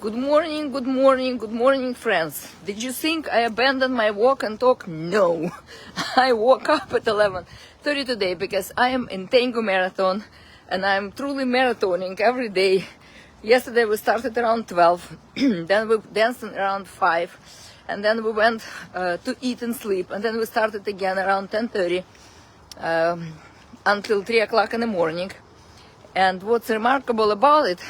Good morning, good morning, good morning, friends. Did you think I abandoned my walk and talk? No. I woke up at 11:30 today because I am in Tango Marathon and I'm truly marathoning every day. Yesterday we started around 12, then we danced around 5, and then we went to eat and sleep, and then we started again around 10:30 until 3 o'clock in the morning. And what's remarkable about it,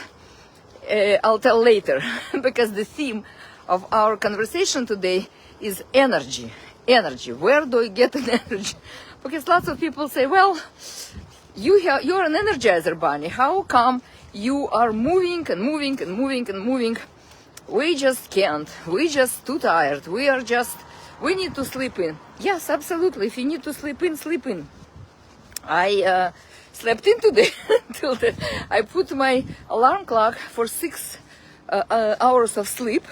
I'll tell later, because the theme of our conversation today is energy. Energy. Where do I get an energy? Because lots of people say, well, you're an energizer bunny. How come you are moving and moving and moving and moving? We just can't. We're just too tired. We need to sleep in. Yes, absolutely. If you need to sleep in, sleep in. I slept in today till I put my alarm clock for 6 hours of sleep,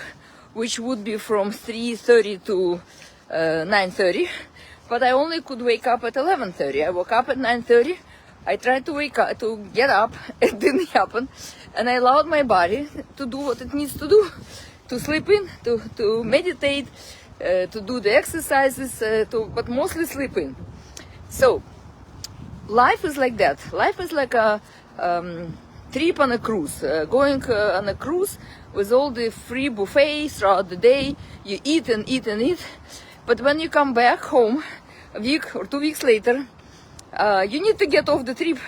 which would be from 3:30 to 9:30, but I only could wake up at 11:30. I woke up at 9:30. I tried to get up. It didn't happen, and I allowed my body to do what it needs to do, to sleep in, to meditate, to do the exercises, but mostly sleep in. So life is like that. Life is like a trip on a cruise. Going on a cruise with all the free buffets throughout the day. You eat and eat and eat. But when you come back home a week or 2 weeks later, you need to get off the trip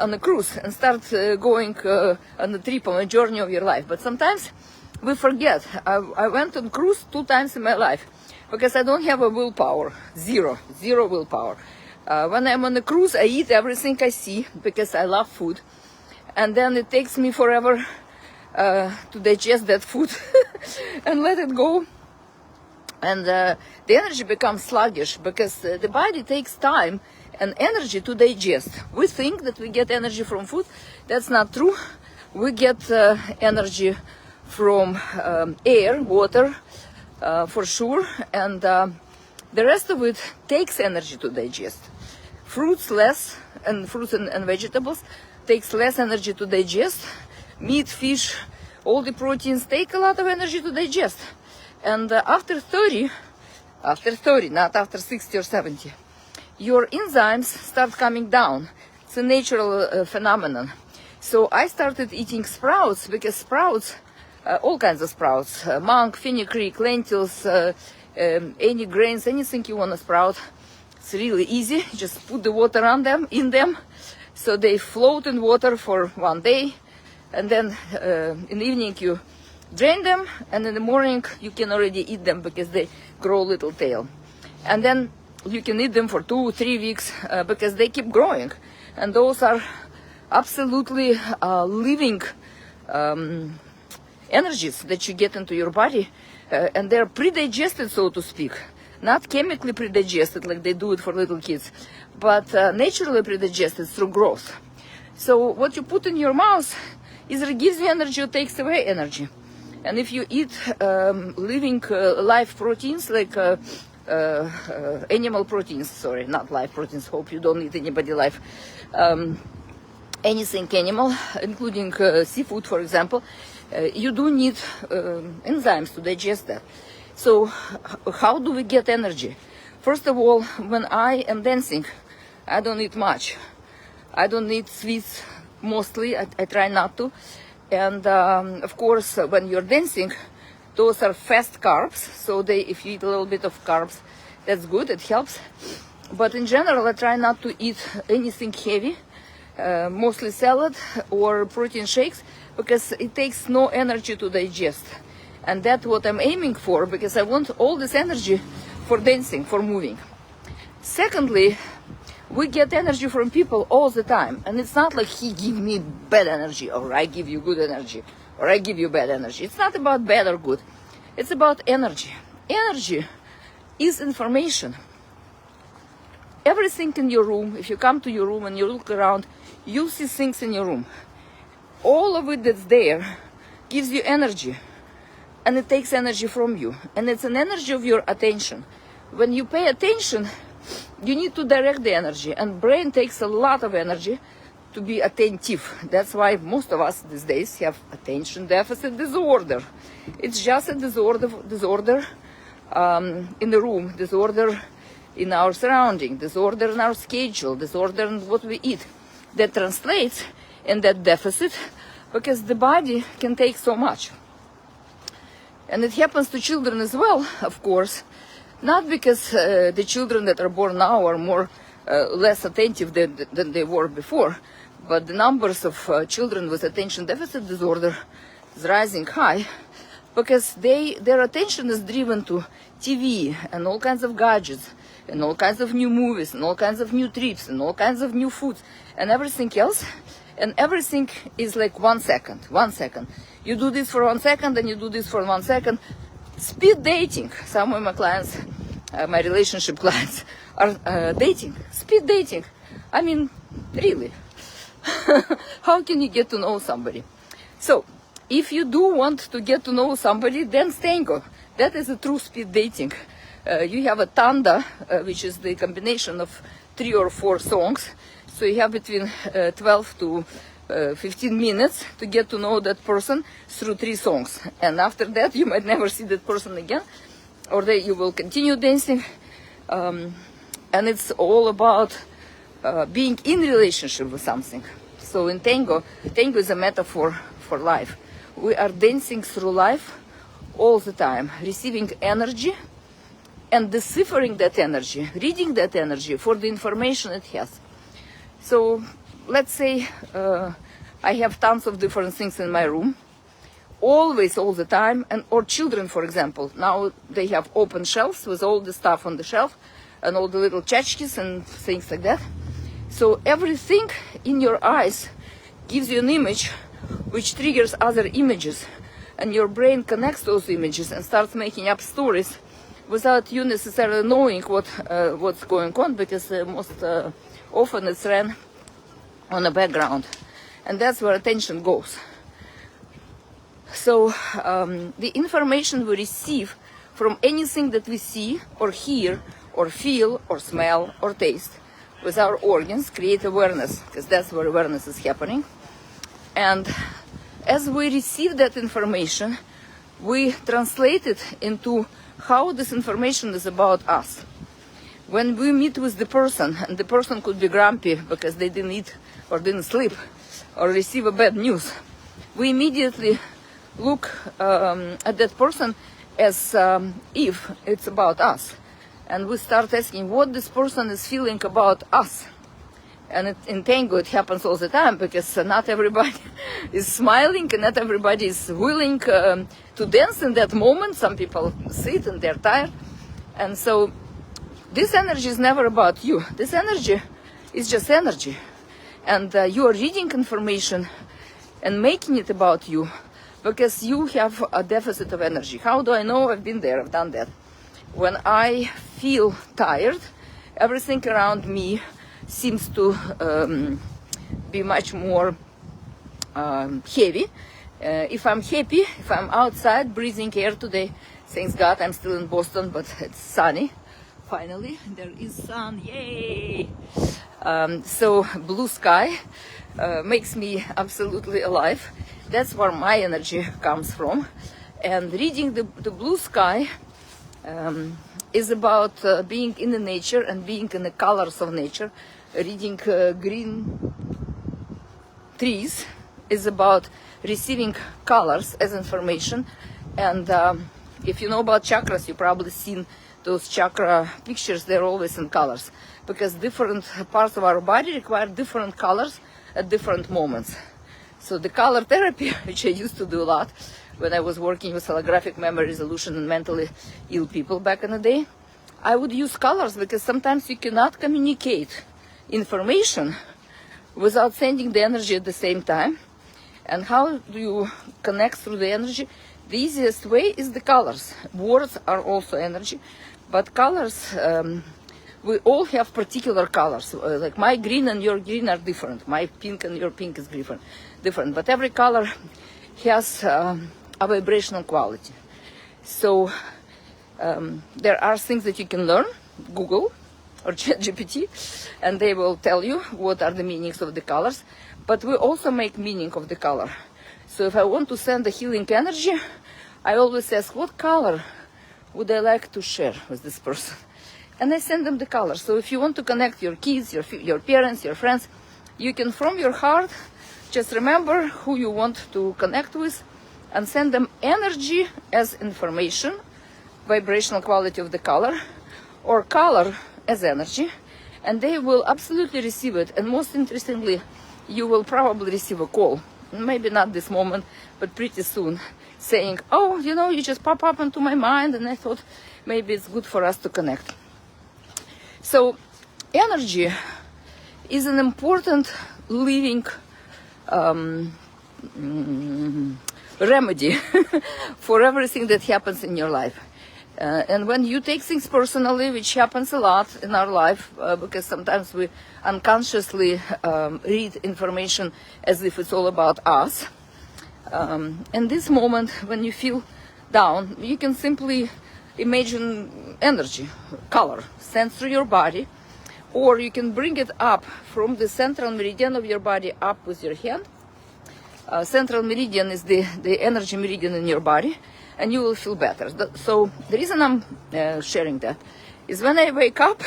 on a cruise and start going on a trip, on a journey of your life. But sometimes we forget. I went on cruise 2 times in my life because I don't have a willpower. Zero willpower. When I'm on a cruise, I eat everything I see because I love food. And then it takes me forever to digest that food and let it go. And the energy becomes sluggish because the body takes time and energy to digest. We think that we get energy from food. That's not true. We get energy from air, water, for sure. And the rest of it takes energy to digest. Fruits less, and fruits and vegetables takes less energy to digest. Meat, fish, all the proteins take a lot of energy to digest. And after 30, not after 60 or 70, your enzymes start coming down. It's a natural phenomenon. So I started eating sprouts because sprouts, all kinds of sprouts, monk, fenugreek, lentils, any grains, anything you want to sprout. It's really easy. Just put the water in them, so they float in water for 1 day, and then in the evening you drain them, and in the morning you can already eat them because they grow a little tail. And then you can eat them for 2-3 weeks because they keep growing, and those are absolutely living energies that you get into your body, and they're pre-digested, so to speak. Not chemically pre-digested like they do it for little kids, but naturally pre-digested through growth. So what you put in your mouth either gives you energy or takes away energy. And if you eat living live proteins, like animal proteins, sorry, not live proteins, hope you don't eat anybody live, anything animal, including seafood, for example, you do need enzymes to digest that. So how do we get energy? First of all, when I am dancing, I don't eat much. I don't eat sweets mostly. I try not to. And of course, when you're dancing, those are fast carbs. So if you eat a little bit of carbs, that's good. It helps. But in general, I try not to eat anything heavy, mostly salad or protein shakes, because it takes no energy to digest. And that's what I'm aiming for, because I want all this energy for dancing, for moving. Secondly, we get energy from people all the time. And it's not like he give me bad energy, or I give you good energy, or I give you bad energy. It's not about bad or good. It's about energy. Energy is information. Everything in your room, if you come to your room and you look around, you'll see things in your room. All of it that's there gives you energy. And it takes energy from you. And it's an energy of your attention. When you pay attention, you need to direct the energy. And brain takes a lot of energy to be attentive. That's why most of us these days have attention deficit disorder. It's just a disorder in the room, disorder in our surrounding, disorder in our schedule, disorder in what we eat. That translates in that deficit because the body can take so much. And it happens to children as well, of course, not because the children that are born now are more less attentive than they were before, but the numbers of children with attention deficit disorder is rising high because their attention is driven to TV and all kinds of gadgets and all kinds of new movies and all kinds of new trips and all kinds of new foods and everything else. And everything is like 1 second, 1 second. You do this for 1 second and you do this for 1 second. Speed dating. Some of my clients, my relationship clients, are dating. Speed dating. I mean, really. How can you get to know somebody? So, if you do want to get to know somebody, then tango. That is a true speed dating. You have a tanda, which is the combination of 3 or 4 songs. So you have between 12 to 15 minutes to get to know that person through 3 songs. And after that, you might never see that person again, or you will continue dancing. And it's all about being in relationship with something. So in tango is a metaphor for life. We are dancing through life all the time, receiving energy and deciphering that energy, reading that energy for the information it has. So let's say I have tons of different things in my room, always, all the time, or children, for example. Now they have open shelves with all the stuff on the shelf and all the little tchotchkes and things like that. So everything in your eyes gives you an image which triggers other images, and your brain connects those images and starts making up stories without you necessarily knowing what's going on, because most often it's ran on the background, and that's where attention goes. So the information we receive from anything that we see or hear or feel or smell or taste with our organs create awareness, because that's where awareness is happening. And as we receive that information, we translate it into how this information is about us. When we meet with the person, and the person could be grumpy because they didn't eat or didn't sleep or receive a bad news, we immediately look at that person as if it's about us. And we start asking what this person is feeling about us. And in tango it happens all the time, because not everybody is smiling and not everybody is willing to dance in that moment. Some people sit and they're tired. And so this energy is never about you. This energy is just energy. And you are reading information and making it about you because you have a deficit of energy. How do I know? I've been there, I've done that. When I feel tired, everything around me seems to be much more heavy. If I'm happy, if I'm outside breathing air today, thanks God I'm still in Boston, but it's sunny. Finally, there is sun, yay! So blue sky makes me absolutely alive. That's where my energy comes from. And reading the blue sky is about being in the nature and being in the colors of nature. Reading green trees is about receiving colors as information. And if you know about chakras, you've probably seen those chakra pictures. They're always in colors, because different parts of our body require different colors at different moments. So the color therapy, which I used to do a lot when I was working with holographic memory resolution and mentally ill people back in the day, I would use colors, because sometimes you cannot communicate information without sending the energy at the same time. And how do you connect through the energy? The easiest way is the colors. Words are also energy, but colors, we all have particular colors. Like my green and your green are different. My pink and your pink is different. But every color has a vibrational quality. So there are things that you can learn, Google or ChatGPT, and they will tell you what are the meanings of the colors. but we also make meaning of the color. So if I want to send a healing energy, I always ask, what color would I like to share with this person? And I send them the color. So if you want to connect your kids, your parents, your friends, you can, from your heart, just remember who you want to connect with and send them energy as information, vibrational quality of the color, or color as energy, and they will absolutely receive it. And most interestingly, you will probably receive a call, maybe not this moment, but pretty soon, saying, oh, you know, you just pop up into my mind, and I thought maybe it's good for us to connect. So energy is an important living remedy for everything that happens in your life. And when you take things personally, which happens a lot in our life, because sometimes we unconsciously read information as if it's all about us. In this moment, when you feel down, you can simply imagine energy, color, sent through your body, or you can bring it up from the central meridian of your body up with your hand. Central meridian is the energy meridian in your body, and you will feel better. So the reason I'm sharing that is when I wake up,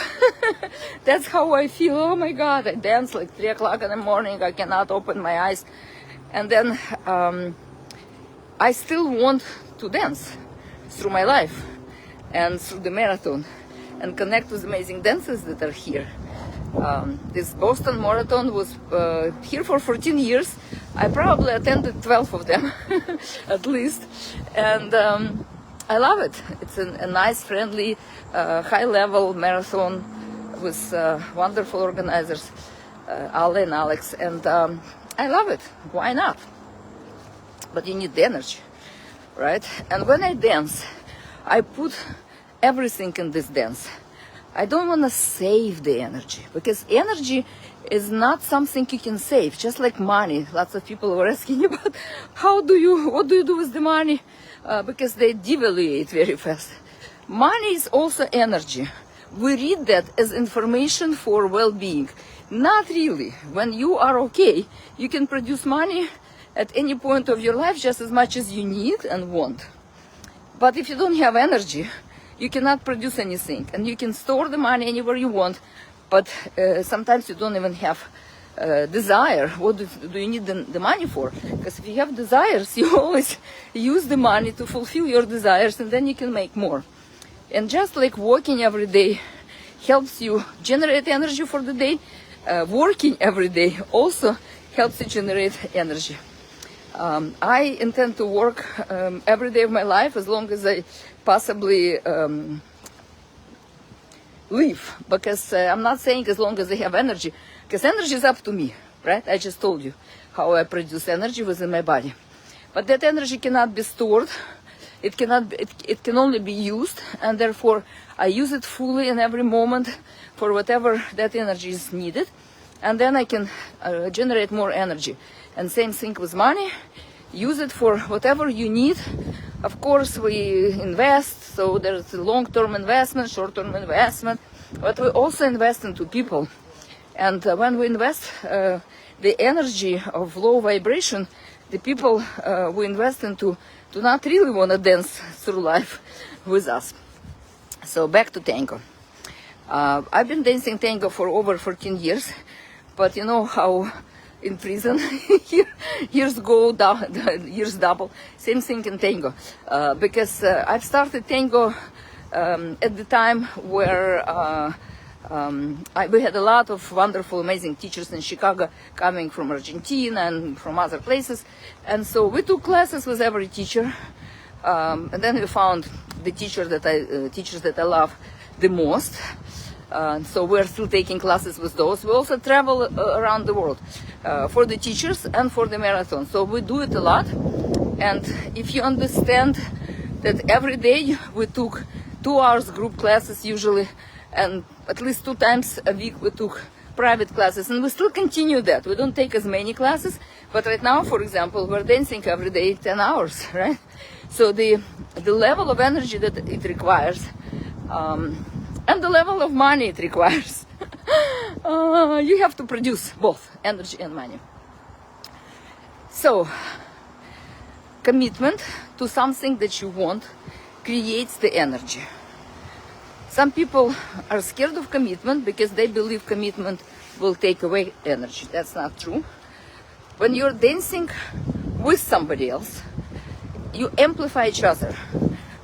that's how I feel. Oh my God, I dance like 3 o'clock in the morning. I cannot open my eyes. And then I still want to dance through my life and through the marathon and connect with amazing dancers that are here. This Boston Marathon was here for 14 years. I probably attended 12 of them, at least. And I love it. It's a nice, friendly, high-level marathon with wonderful organizers, Ale and Alex. And I love it. Why not? But you need the energy, right? And when I dance, I put everything in this dance. I don't want to save the energy, because energy is not something you can save, just like money. Lots of people were asking about what do you do with the money, because they devaluate very fast. Money is also energy. We read that as information for well-being. Not really. When you are okay, you can produce money at any point of your life just as much as you need and want. But if you don't have energy, you cannot produce anything, and you can store the money anywhere you want, but sometimes you don't even have desire. What do you need the money for? Because if you have desires, you always use the money to fulfill your desires, and then you can make more. And just like walking every day helps you generate energy for the day, working every day also helps you generate energy. I intend to work every day of my life as long as I possibly live, because I'm not saying as long as I have energy, because energy is up to me, right? I just told you how I produce energy within my body. But that energy cannot be stored. It can only be used, and therefore I use it fully in every moment for whatever that energy is needed, and then I can generate more energy. And same thing with money. Use it for whatever you need. Of course, we invest, so there's a long-term investment, short-term investment, but we also invest into people. And when we invest the energy of low vibration, the people we invest into do not really want to dance through life with us. So back to tango. I've been dancing tango for over 14 years, but you know how in prison years go down, years double. Same thing in tango, because I've started tango at the time where we had a lot of wonderful, amazing teachers in Chicago coming from Argentina and from other places, and so we took classes with every teacher, and then we found the teachers that I love the most. So we're still taking classes with those. We also travel around the world for the teachers and for the marathon. So we do it a lot. And if you understand that every day we took 2 hours group classes usually, and at least 2 times a week we took private classes, and we still continue that. We don't take as many classes, but right now, for example, we're dancing every day 10 hours, right? So the level of energy that it requires, and the level of money it requires. You have to produce both energy and money. So, commitment to something that you want creates the energy. Some people are scared of commitment because they believe commitment will take away energy. That's not true. When you're dancing with somebody else, you amplify each other.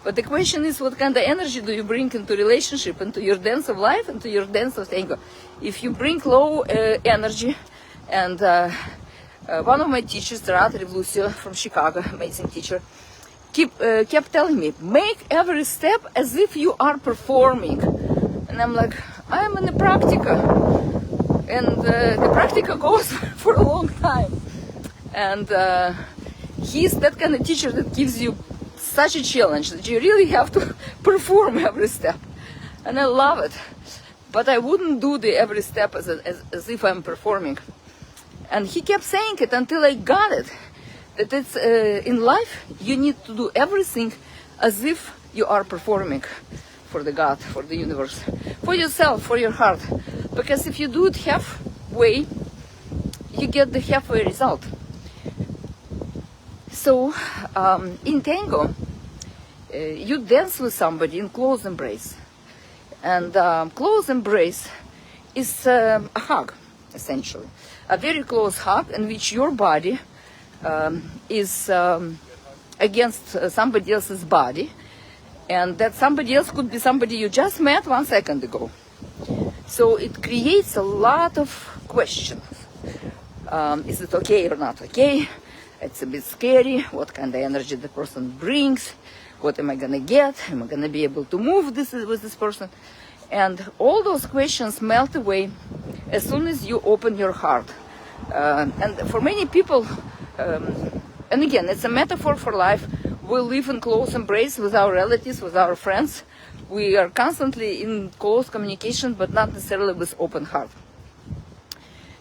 But the question is, what kind of energy do you bring into relationship, into your dance of life, into your dance of tango? If you bring low energy, and one of my teachers, Lucio from Chicago, amazing teacher, kept telling me, make every step as if you are performing. And I'm like, I'm in the practica. And the practica goes for a long time. And he's that kind of teacher that gives you such a challenge that you really have to perform every step. And I love it. But I wouldn't do the every step as if I'm performing. And he kept saying it until I got it. That it's in life, you need to do everything as if you are performing for the God, for the universe, for yourself, for your heart. Because if you do it halfway, you get the halfway result. So, in tango, you dance with somebody in close embrace. And close embrace is a hug, essentially. A very close hug in which your body is against somebody else's body. And that somebody else could be somebody you just met 1 second ago. So it creates a lot of questions. Is it okay or not okay? It's a bit scary. What kind of energy the person brings? What am I going to get? Am I going to be able to move with this person? And all those questions melt away as soon as you open your heart. And for many people, and again, it's a metaphor for life. We live in close embrace with our relatives, with our friends. We are constantly in close communication, but not necessarily with open heart.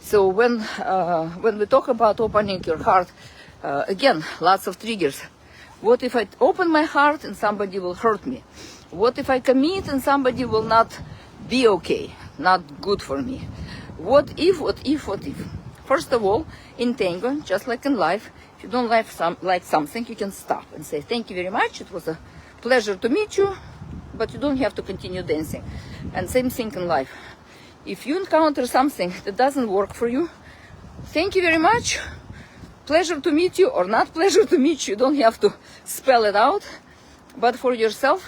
So when we talk about opening your heart, again, lots of triggers. What if I open my heart and somebody will hurt me? What if I commit and somebody will not be okay, not good for me? What if? First of all, in tango, just like in life, if you don't like something, you can stop and say, thank you very much, it was a pleasure to meet you, but you don't have to continue dancing. And same thing in life. If you encounter something that doesn't work for you, thank you very much, pleasure to meet you or not pleasure to meet you, you don't have to spell it out. But for yourself,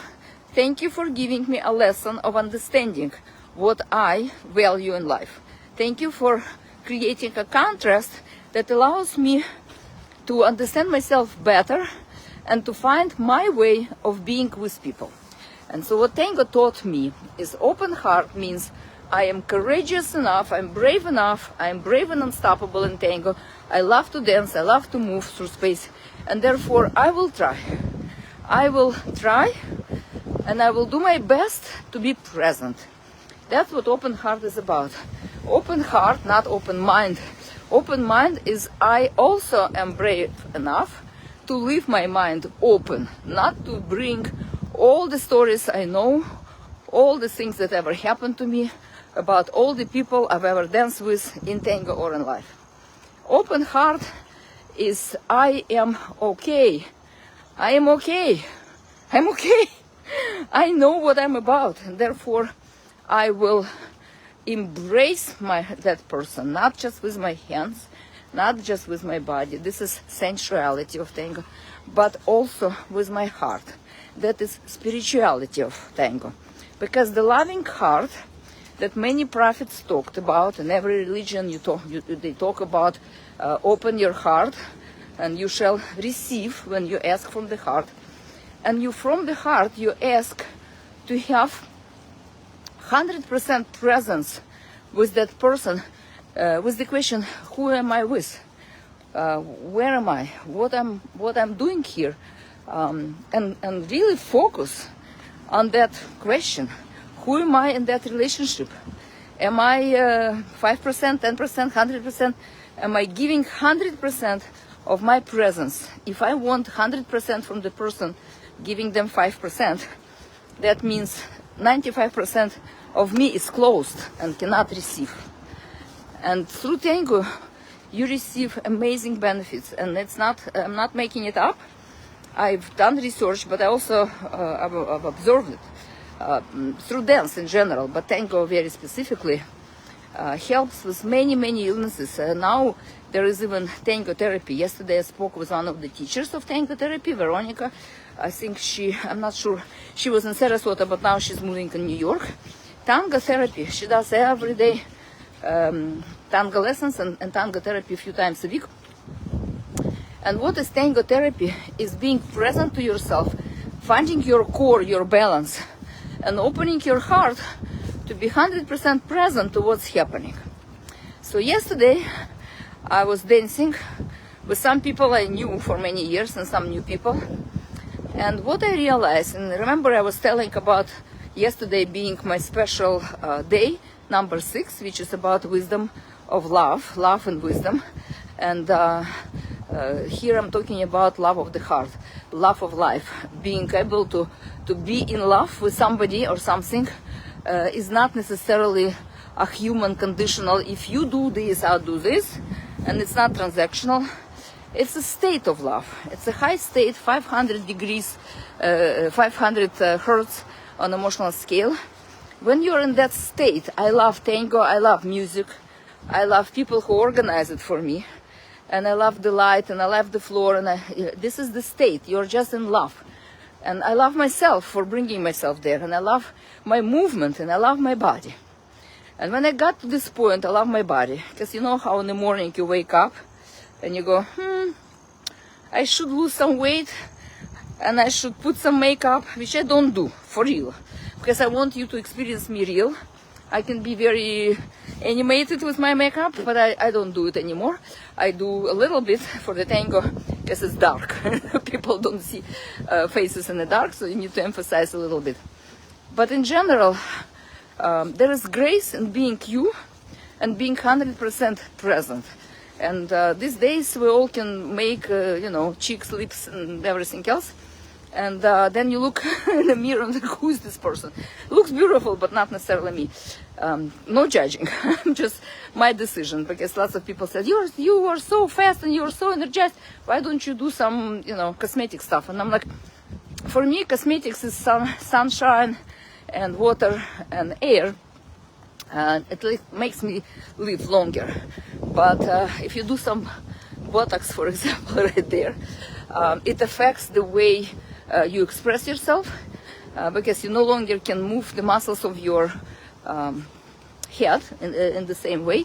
thank you for giving me a lesson of understanding what I value in life. Thank you for creating a contrast that allows me to understand myself better and to find my way of being with people. And so what tango taught me is open heart means I am courageous enough, I'm brave enough, I'm brave and unstoppable in tango. I love to dance, I love to move through space, and therefore I will try. I will try, and I will do my best to be present. That's what open heart is about. Open heart, not open mind. Open mind is I also am brave enough to leave my mind open, not to bring all the stories I know, all the things that ever happened to me, about all the people I've ever danced with in tango or in life. Open heart is I am okay. I am okay. I'm okay. I know what I'm about, and therefore I will embrace that person, not just with my hands, not just with my body. This is sensuality of tango, but also with my heart. That is spirituality of tango. Because the loving heart that many prophets talked about, in every religion they talk about, open your heart and you shall receive when you ask from the heart. And you from the heart, you ask to have 100% presence with that person, with the question, who am I with? Where am I? What I'm doing here? And really focus on that question. Who am I in that relationship? Am I 5%, 10%, 100%? Am I giving 100% of my presence? If I want 100% from the person, giving them 5%, that means 95% of me is closed and cannot receive. And through tango, you receive amazing benefits, and I'm not making it up. I've done research, but I also I've observed it through dance in general, but tango very specifically helps with many illnesses. Now there is even tango therapy. Yesterday I spoke with one of the teachers of tango therapy, Veronica. I think I'm not sure, she was in Sarasota, but now she's moving to New York. Tango therapy, she does every day tango lessons and tango therapy a few times a week. And what is tango therapy is being present to yourself, finding your core, your balance, and opening your heart to be 100% present to what's happening. So yesterday I was dancing with some people I knew for many years and some new people. And what I realized, and remember I was telling about yesterday being my special day, number 6, which is about wisdom of love and wisdom. And here I'm talking about love of the heart, love of life. Being able to be in love with somebody or something is not necessarily a human conditional. If you do this, I'll do this. And it's not transactional. It's a state of love. It's a high state, 500 degrees, 500 hertz on emotional scale. When you're in that state, I love tango, I love music, I love people who organize it for me, and I love the light, and I love the floor, and this is the state. You're just in love. And I love myself for bringing myself there, and I love my movement, and I love my body. And when I got to this point, I love my body, because you know how in the morning you wake up, and you go, I should lose some weight, and I should put some makeup, which I don't do, for real. Because I want you to experience me real. I can be very animated with my makeup, but I don't do it anymore. I do a little bit for the tango, because it's dark. People don't see faces in the dark, so you need to emphasize a little bit. But in general, there is grace in being you and being 100% present. And these days we all can make, cheeks, lips, and everything else. And then you look in the mirror and think, who is this person? Looks beautiful, but not necessarily me. No judging, just my decision. Because lots of people said, you are so fast and you are so energized. Why don't you do some, cosmetic stuff? And I'm like, for me, cosmetics is sunshine and water and air. It makes me live longer. But if you do some Botox, for example, right there, it affects the way you express yourself, because you no longer can move the muscles of your head in the same way,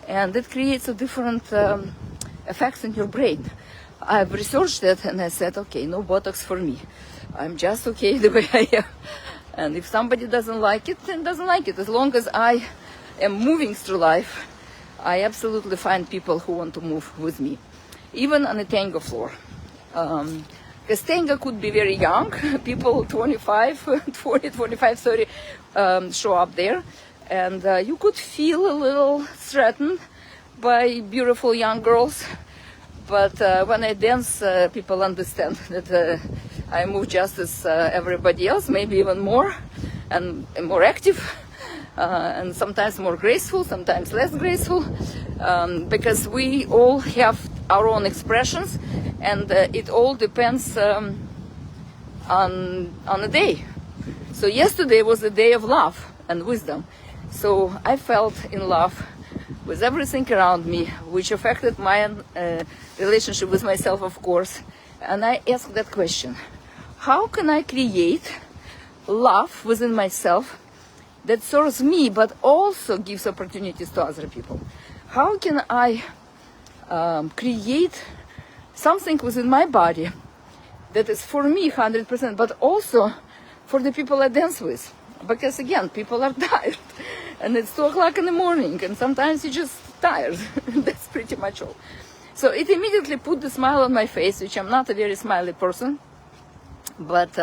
and it creates a different effects in your brain. I've researched it, and I said, okay, no Botox for me. I'm just okay the way I am. And if somebody doesn't like it, then doesn't like it. As long as I am moving through life, I absolutely find people who want to move with me, even on a tango floor. Because tango could be very young, people 25, 40, 25, 30 show up there, and you could feel a little threatened by beautiful young girls. But when I dance, people understand that I move just as everybody else, maybe even more, and more active, and sometimes more graceful, sometimes less graceful, because we all have our own expressions, and it all depends on a day. So yesterday was a day of love and wisdom. So I felt in love with everything around me, which affected my relationship with myself, of course. And I asked that question: how can I create love within myself that serves me, but also gives opportunities to other people? How can I create something within my body that is for me 100%, but also for the people I dance with? Because again, people are tired, and it's 2 o'clock in the morning, and sometimes you're just tired. That's pretty much all. So it immediately put the smile on my face, which I'm not a very smiley person, but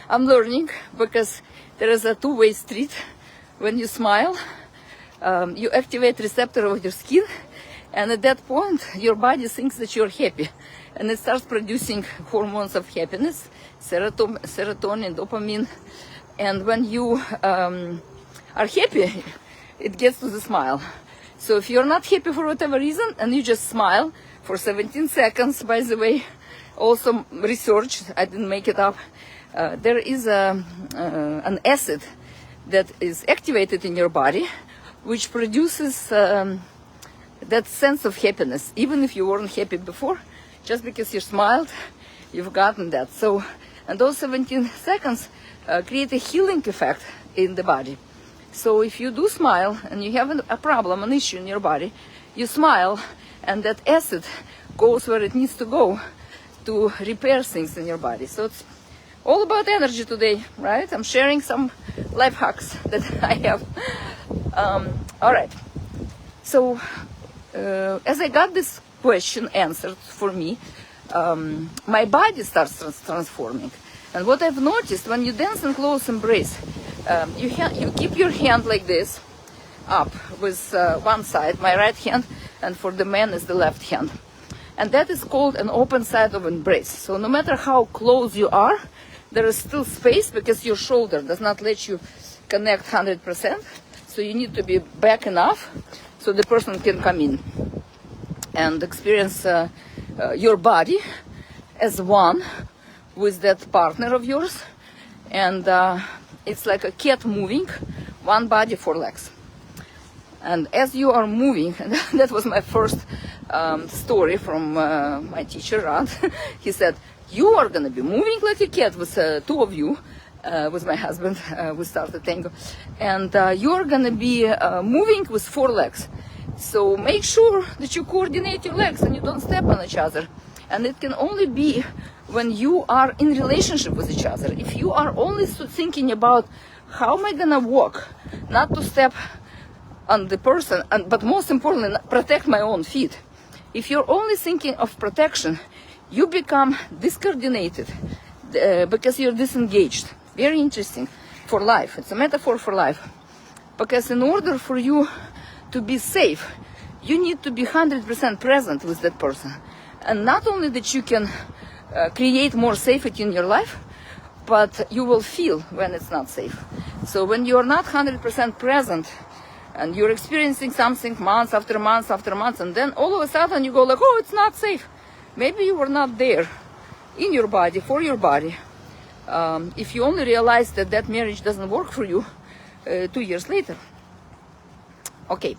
I'm learning, because there is a two-way street. When you smile, you activate receptor of your skin, and at that point, your body thinks that you're happy, and it starts producing hormones of happiness, serotonin, dopamine. And when you are happy, it gets to the smile. So if you're not happy for whatever reason and you just smile for 17 seconds, by the way, also research, I didn't make it up, there is an acid that is activated in your body, which produces that sense of happiness. Even if you weren't happy before, just because you smiled, you've gotten that. So, and those 17 seconds create a healing effect in the body. So if you do smile and you have a problem, an issue in your body, you smile and that acid goes where it needs to go to repair things in your body. So it's all about energy today, right? I'm sharing some life hacks that I have. All right. So as I got this question answered for me, my body starts transforming. And what I've noticed, when you dance in close embrace, you keep your hand like this, up with one side, my right hand, and for the man is the left hand. And that is called an open side of embrace. So no matter how close you are, there is still space because your shoulder does not let you connect 100%. So you need to be back enough so the person can come in and experience your body as one with that partner of yours. And it's like a cat moving, one body, four legs. And as you are moving, and that was my first story from my teacher, Rod. He said, you are going to be moving like a cat with two of you, with my husband. We started tango. And you are going to be moving with four legs. So make sure that you coordinate your legs and you don't step on each other. And it can only be when you are in relationship with each other. If you are only thinking about how am I going to walk, not to step on the person, but most importantly, protect my own feet. If you're only thinking of protection, you become discoordinated because you're disengaged. Very interesting for life. It's a metaphor for life. Because in order for you to be safe, you need to be 100% present with that person. And not only that you can create more safety in your life, but you will feel when it's not safe. So when you're not 100% present and you're experiencing something months after months after months, and then all of a sudden you go like, oh, it's not safe. Maybe you were not there in your body, for your body. If you only realize that that marriage doesn't work for you 2 years later. Okay,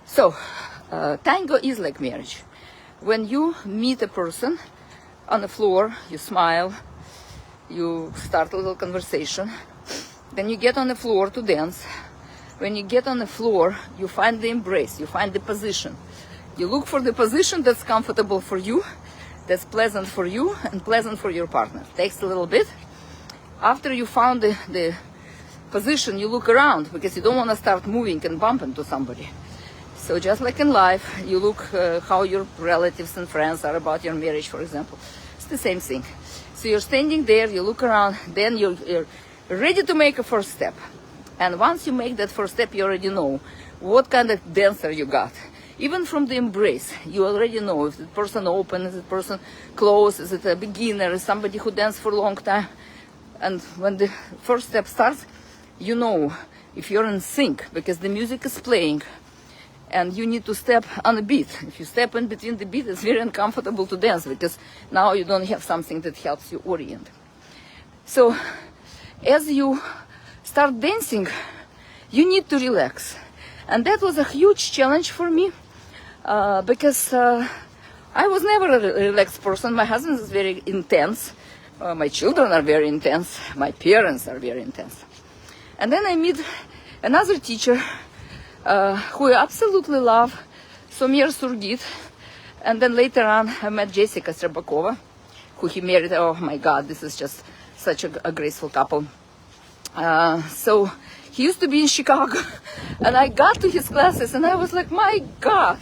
so tango is like marriage. When you meet a person on the floor, you smile, you start a little conversation, then you get on the floor to dance. When you get on the floor, you find the embrace, you find the position. You look for the position that's comfortable for you, that's pleasant for you, and pleasant for your partner. Takes a little bit. After you found the position, you look around because you don't want to start moving and bump into somebody. So just like in life, you look how your relatives and friends are about your marriage, for example. It's the same thing. So you're standing there, you look around, then you're ready to make a first step. And once you make that first step, you already know what kind of dancer you got. Even from the embrace, you already know if the person open, is the person close, is it a beginner, is somebody who danced for a long time. And when the first step starts, you know if you're in sync because the music is playing and you need to step on a beat. If you step in between the beat, it's very uncomfortable to dance because now you don't have something that helps you orient. So as you start dancing, you need to relax. And that was a huge challenge for me because I was never a relaxed person. My husband is very intense. My children are very intense. My parents are very intense. And then I meet another teacher who I absolutely love, Somir Surgit. And then later on, I met Jessica Strebakova, who he married. Oh my God, this is just such a graceful couple. So he used to be in Chicago, and I got to his classes, and I was like, my God,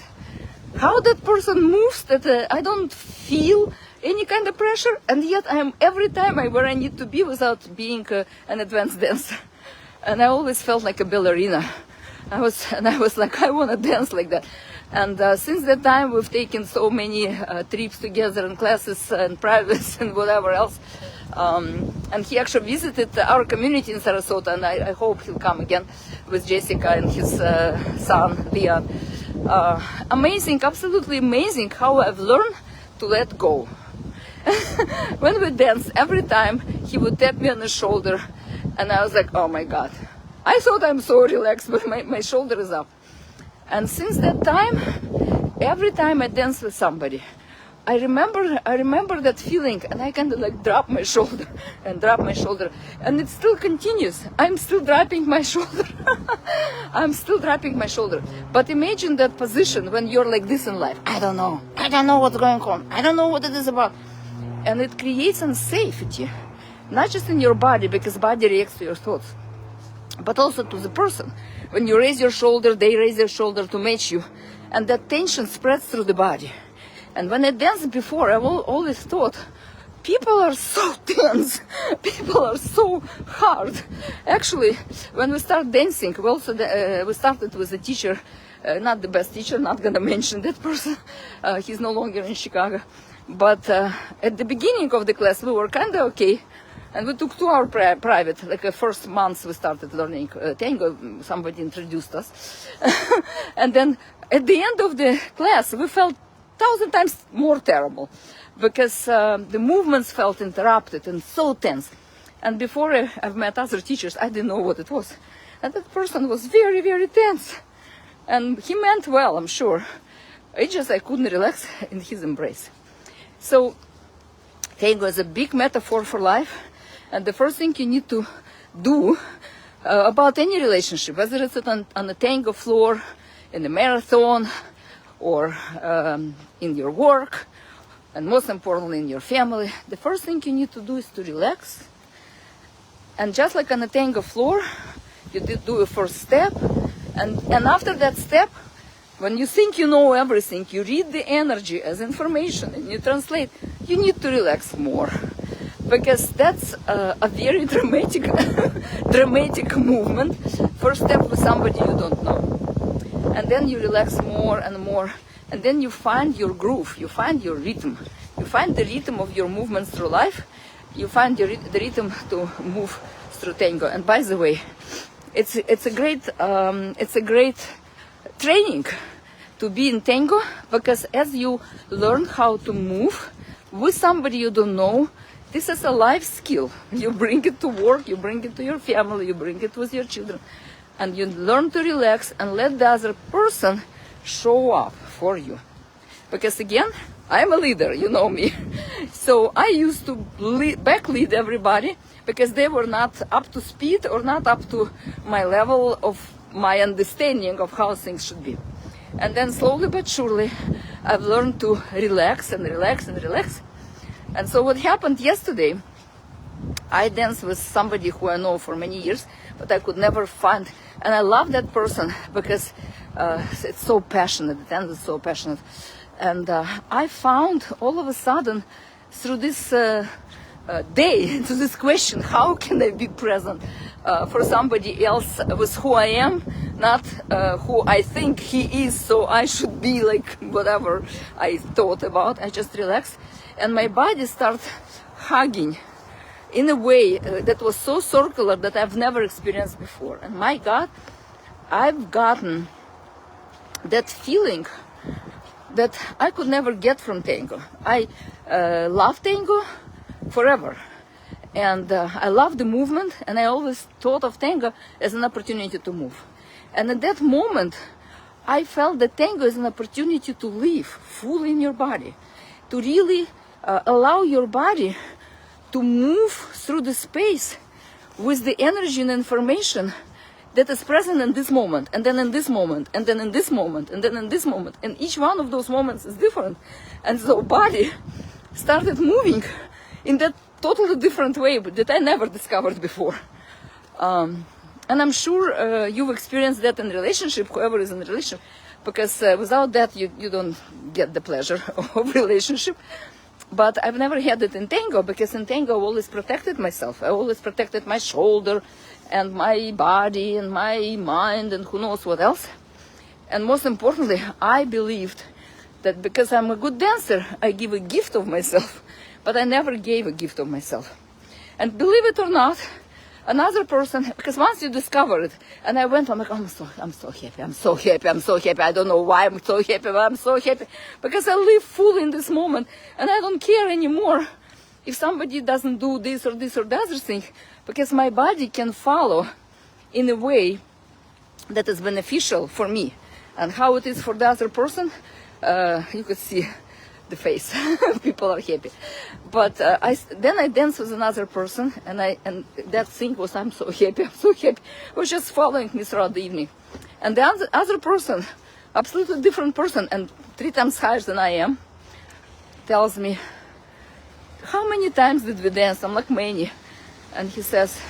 how that person moves that I don't feel any kind of pressure, and yet I'm every time where I need to be without being an advanced dancer. And I always felt like a ballerina. I was like, I want to dance like that. And since that time, we've taken so many trips together and classes and privates and whatever else. And he actually visited our community in Sarasota, and I hope he'll come again with Jessica and his son, Leon. Amazing, absolutely amazing how I've learned to let go. When we dance, every time he would tap me on the shoulder, and I was like, oh my God. I thought I'm so relaxed, but my shoulder is up. And since that time, every time I dance with somebody, I remember that feeling, and I kind of like drop my shoulder, and it still continues. I'm still dropping my shoulder. I'm still dropping my shoulder. But imagine that position when you're like this in life. I don't know what's going on. I don't know what it is about. And it creates unsafety, not just in your body, because body reacts to your thoughts, but also to the person. When you raise your shoulder, they raise their shoulder to match you, and that tension spreads through the body. And when I danced before, I've always thought, people are so tense, people are so hard. Actually, when we start dancing, we started with a teacher, not the best teacher, not gonna mention that person, he's no longer in Chicago. But at the beginning of the class, we were kind of okay. And we took 2 hours private, like the first month we started learning tango, somebody introduced us. And then at the end of the class, we felt 1,000 times more terrible because the movements felt interrupted and so tense. And before I've met other teachers, I didn't know what it was. And that person was very, very tense. And he meant well, I'm sure. It's just I couldn't relax in his embrace. So tango is a big metaphor for life. And the first thing you need to do about any relationship, whether it's on a tango floor, in a marathon, or in your work, and most importantly in your family, the first thing you need to do is to relax. And just like on a tango floor, you do a first step, and after that step, when you think you know everything, you read the energy as information and you translate, you need to relax more. Because that's a very dramatic movement. First step with somebody you don't know. And then you relax more and more. And then you find your groove, you find your rhythm. You find the rhythm of your movements through life. You find the rhythm to move through tango. And by the way, it's a great training to be in tango, because as you learn how to move with somebody you don't know, this is a life skill. You bring it to work, you bring it to your family, you bring it with your children. And you learn to relax and let the other person show up for you. Because again, I'm a leader, you know me. So I used to back lead everybody because they were not up to speed or not up to my level of my understanding of how things should be. And then slowly but surely, I've learned to relax and relax and relax. And so what happened yesterday, I danced with somebody who I know for many years, but I could never find, and I love that person because it's so passionate, the dance is so passionate. And I found all of a sudden, through this day, to this question, how can I be present for somebody else with who I am, not who I think he is, so I should be like whatever I thought about. I just relaxed. And my body started hugging in a way that was so circular that I've never experienced before. And my God, I've gotten that feeling that I could never get from tango. I love tango forever. And I love the movement, and I always thought of tango as an opportunity to move. And at that moment, I felt that tango is an opportunity to live fully in your body, to really allow your body to move through the space with the energy and information that is present in this moment, and then in this moment, and then in this moment, and then in this moment. And each one of those moments is different. And so body started moving in that totally different way that I never discovered before. And I'm sure you've experienced that in relationship, whoever is in a relationship, because without that you don't get the pleasure of relationship. But I've never had it in tango, because in tango I always protected myself. I always protected my shoulder and my body and my mind and who knows what else. And most importantly, I believed that because I'm a good dancer, I give a gift of myself. But I never gave a gift of myself. And believe it or not, another person, because once you discover it, and I went, I'm like, I'm so happy. I don't know why I'm so happy, but I'm so happy. Because I live fully in this moment, and I don't care anymore if somebody doesn't do this or the other thing, because my body can follow in a way that is beneficial for me. And how it is for the other person, you could see the face. People are happy. But then I danced with another person, and that thing was, I'm so happy. Was just following me throughout the evening. And the other person, absolutely different person, and 3 times higher than I am, tells me, how many times did we dance? I'm like, many. And he says,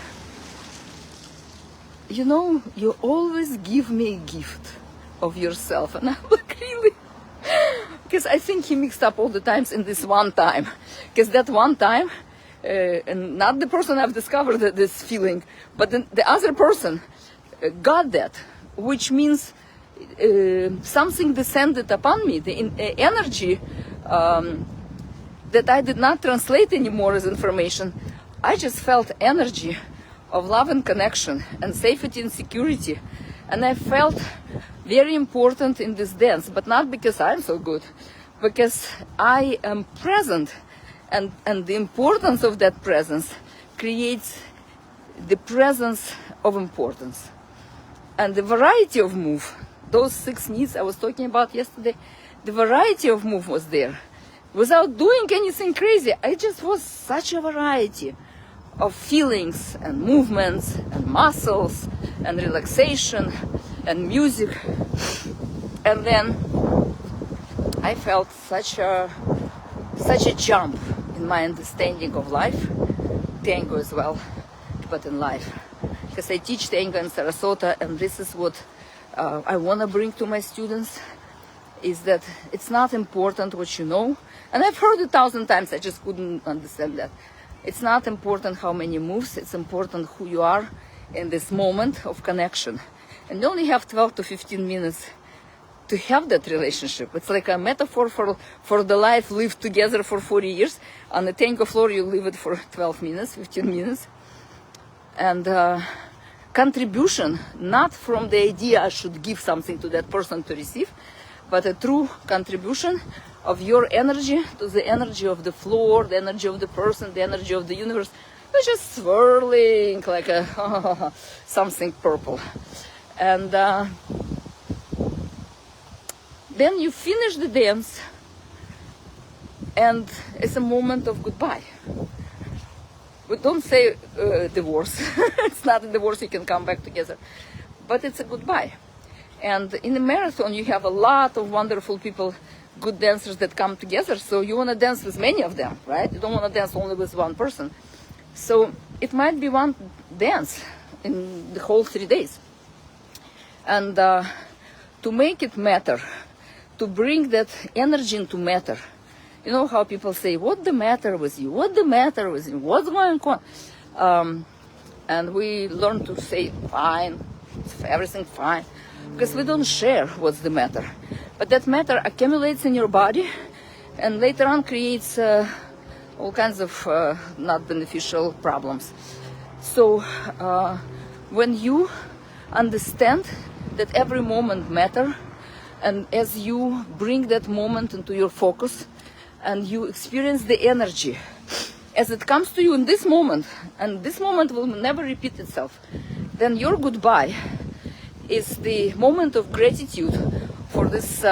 you know, you always give me a gift of yourself. And I'm like, really? Because I think he mixed up all the times in this one time. Because that one time, and not the person I've discovered this feeling, but the other person got that, which means something descended upon me, the energy that I did not translate anymore as information. I just felt energy of love and connection and safety and security. And I felt very important in this dance, but not because I'm so good, because I am present, and the importance of that presence creates the presence of importance. And the variety of move, those 6 needs I was talking about yesterday, the variety of move was there. Without doing anything crazy, I just was such a variety of feelings and movements and muscles and relaxation and music. And then I felt such a jump in my understanding of life, tango as well, but in life. Because I teach tango in Sarasota, and this is what I want to bring to my students, is that it's not important what you know. And I've heard it 1,000 times, I just couldn't understand that. It's not important how many moves, it's important who you are in this moment of connection. And you only have 12 to 15 minutes to have that relationship. It's like a metaphor for the life lived together for 40 years. On the tango floor, you live it for 12 minutes, 15 minutes. And contribution, not from the idea I should give something to that person to receive, but a true contribution of your energy to the energy of the floor, the energy of the person, the energy of the universe. It's just swirling like a something purple. And then you finish the dance, and it's a moment of goodbye. We don't say divorce. It's not a divorce, you can come back together. But it's a goodbye. And in a marathon, you have a lot of wonderful people, good dancers that come together. So you want to dance with many of them, right? You don't want to dance only with one person. So it might be one dance in the whole 3 days. And to make it matter, to bring that energy into matter. You know how people say, what's the matter with you? What's the matter with you? What's going on? And we learn to say, fine, everything fine. Because we don't share what's the matter. But that matter accumulates in your body and later on creates all kinds of not beneficial problems. So when you understand that every moment matters, and as you bring that moment into your focus and you experience the energy as it comes to you in this moment, and this moment will never repeat itself, then your goodbye is the moment of gratitude for this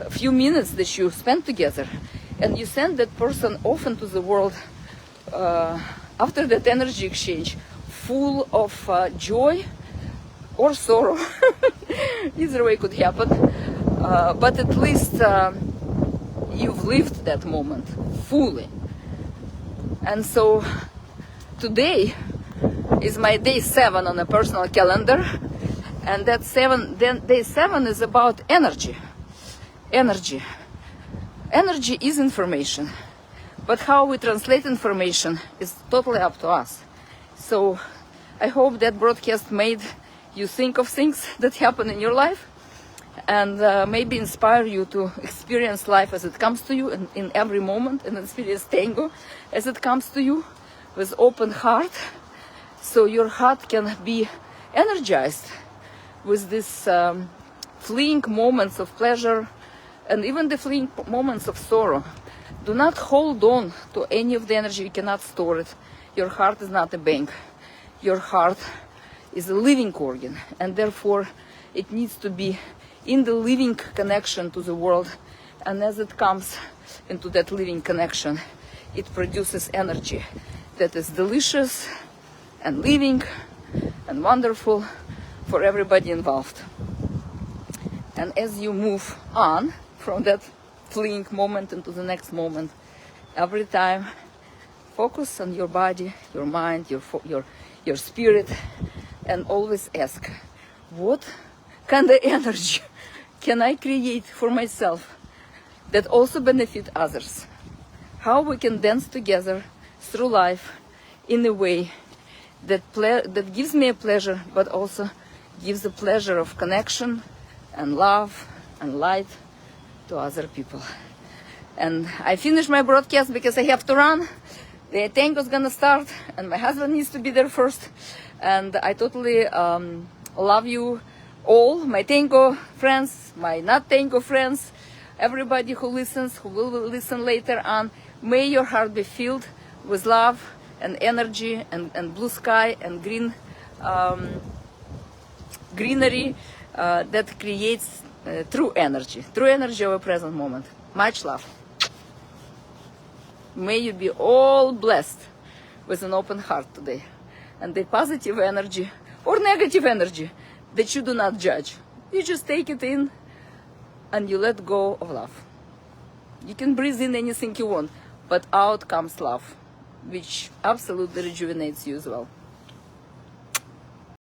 few minutes that you spent together. And you send that person off into the world after that energy exchange, full of joy or sorrow. Either way could happen. But at least you've lived that moment fully. And so today is my day 7 on a personal calendar. And that day 7 is about energy. Energy. Energy is information. But how we translate information is totally up to us. So I hope that broadcast made you think of things that happen in your life, and maybe inspire you to experience life as it comes to you in every moment, and experience tango as it comes to you. with open heart, so your heart can be energized with these fleeting moments of pleasure and even the fleeting moments of sorrow. Do not hold on to any of the energy. You cannot store it. Your heart is not a bank. Your heart is a living organ, and therefore it needs to be in the living connection to the world. And as it comes into that living connection, it produces energy that is delicious and living and wonderful for everybody involved. And as you move on from that fleeing moment into the next moment, every time focus on your body, your mind, your spirit, and always ask, what kind of energy can I create for myself that also benefit others? How we can dance together through life in a way that gives me a pleasure, but also gives the pleasure of connection and love and light to other people. And I finish my broadcast because I have to run. The tango is gonna start, and my husband needs to be there first. And I totally love you all, my tango friends, my not tango friends, everybody who listens, who will listen later on. May your heart be filled with love and energy and blue sky and greenery that creates true energy of a present moment. Much love. May you be all blessed with an open heart today, and the positive energy or negative energy that you do not judge. You just take it in and you let go of love. You can breathe in anything you want, but out comes love, which absolutely rejuvenates you as well.